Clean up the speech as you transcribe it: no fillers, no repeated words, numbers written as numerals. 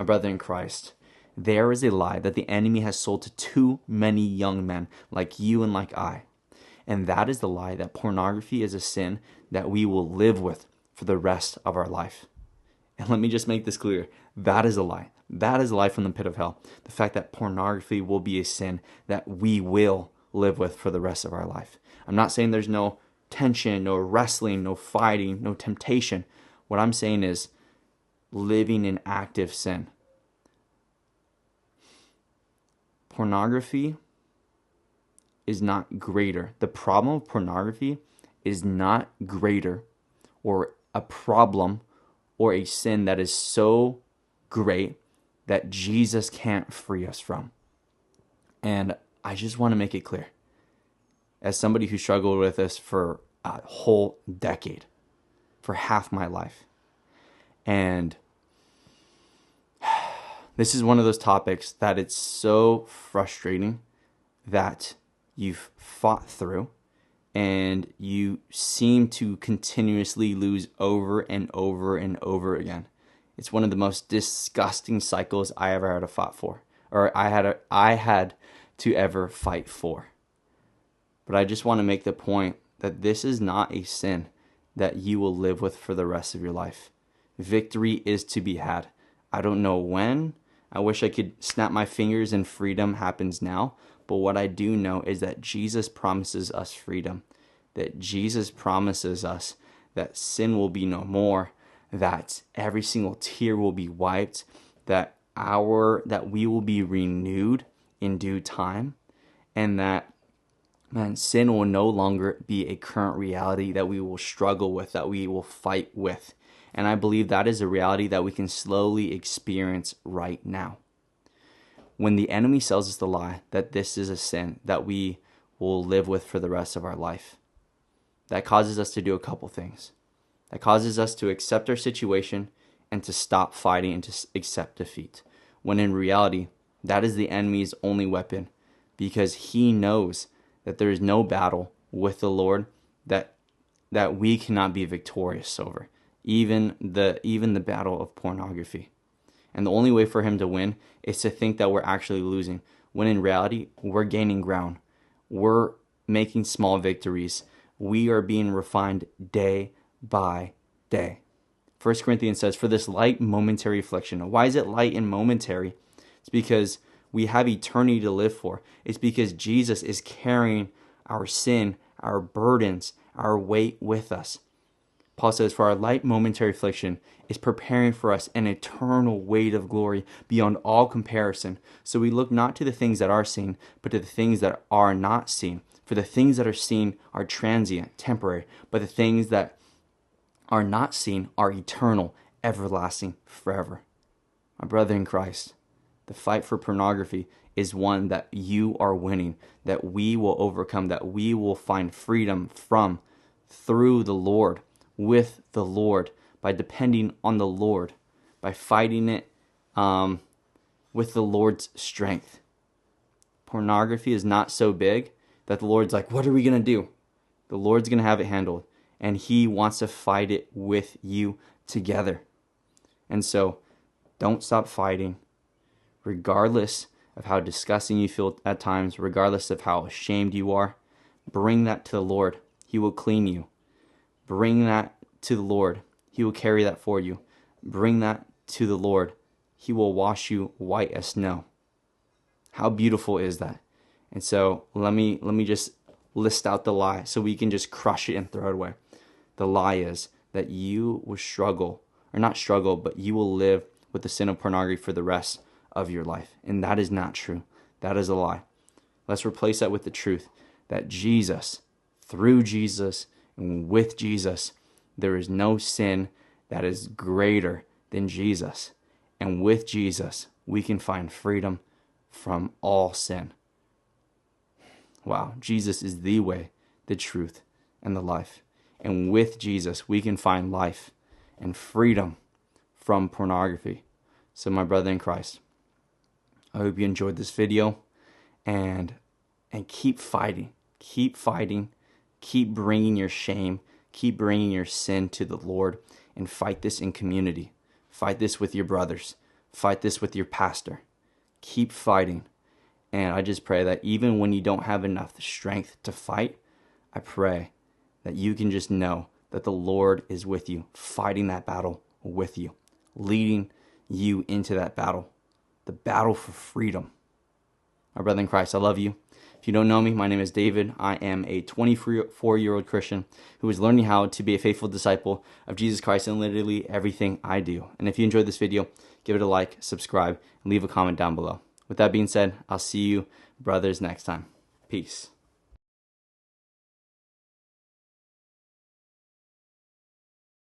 My brother in Christ, there is a lie that the enemy has sold to too many young men like you and like I. And that is the lie that pornography is a sin that we will live with for the rest of our life. And let me just make this clear. That is a lie. That is a lie from the pit of hell. The fact that pornography will be a sin that we will live with for the rest of our life. I'm not saying there's no tension, no wrestling, no fighting, no temptation. What I'm saying is living in active sin. Pornography is not greater. The problem of pornography is not greater or a problem or a sin that is so great that Jesus can't free us from. And I just want to make it clear, as somebody who struggled with this for a whole decade, for half my life, and this is one of those topics that it's so frustrating that you've fought through and you seem to continuously lose over and over and over again. It's one of the most disgusting cycles I ever had to fight for, or I had to ever fight for. But I just want to make the point that this is not a sin that you will live with for the rest of your life. Victory is to be had. I don't know when. I wish I could snap my fingers and freedom happens now. But what I do know is that Jesus promises us freedom. That Jesus promises us that sin will be no more. That every single tear will be wiped. That we will be renewed in due time. And that sin will no longer be a current reality that we will struggle with, that we will fight with. And I believe that is a reality that we can slowly experience right now. When the enemy sells us the lie that this is a sin that we will live with for the rest of our life, that causes us to do a couple things. That causes us to accept our situation and to stop fighting and to accept defeat. When in reality, that is the enemy's only weapon, because he knows that there is no battle with the Lord that we cannot be victorious over. Even the battle of pornography. And the only way for him to win is to think that we're actually losing, when in reality, we're gaining ground. We're making small victories. We are being refined day by day. 1 Corinthians says, for this light momentary affliction. Why is it light and momentary? It's because we have eternity to live for. It's because Jesus is carrying our sin, our burdens, our weight with us. Paul says, for our light momentary affliction is preparing for us an eternal weight of glory beyond all comparison. So we look not to the things that are seen, but to the things that are not seen. For the things that are seen are transient, temporary, but the things that are not seen are eternal, everlasting, forever. My brother in Christ, the fight for pornography is one that you are winning, that we will overcome, that we will find freedom from through the Lord, with the Lord, by depending on the Lord, by fighting it with the Lord's strength. Pornography is not so big that the Lord's like, what are we going to do? The Lord's going to have it handled, and he wants to fight it with you together. And so don't stop fighting, regardless of how disgusting you feel at times, regardless of how ashamed you are. Bring that to the Lord. He will clean you. Bring that to the Lord. He will carry that for you. Bring that to the Lord. He will wash you white as snow. How beautiful is that? And so let me just list out the lie so we can just crush it and throw it away. The lie is that you will struggle, or not struggle, but you will live with the sin of pornography for the rest of your life. And that is not true. That is a lie. Let's replace that with the truth that Jesus, through Jesus, and with Jesus, there is no sin that is greater than Jesus. And with Jesus, we can find freedom from all sin. Wow, Jesus is the way, the truth, and the life. And with Jesus, we can find life and freedom from pornography. So my brother in Christ, I hope you enjoyed this video, and keep fighting. Keep fighting. Keep bringing your shame. Keep bringing your sin to the Lord, and fight this in community. Fight this with your brothers. Fight this with your pastor. Keep fighting. And I just pray that even when you don't have enough strength to fight, I pray that you can just know that the Lord is with you, fighting that battle with you, leading you into that battle, the battle for freedom. My brother in Christ, I love you. If you don't know me, my name is David. I am a 24-year-old Christian who is learning how to be a faithful disciple of Jesus Christ in literally everything I do. And if you enjoyed this video, give it a like, subscribe, and leave a comment down below. With that being said, I'll see you brothers next time. Peace.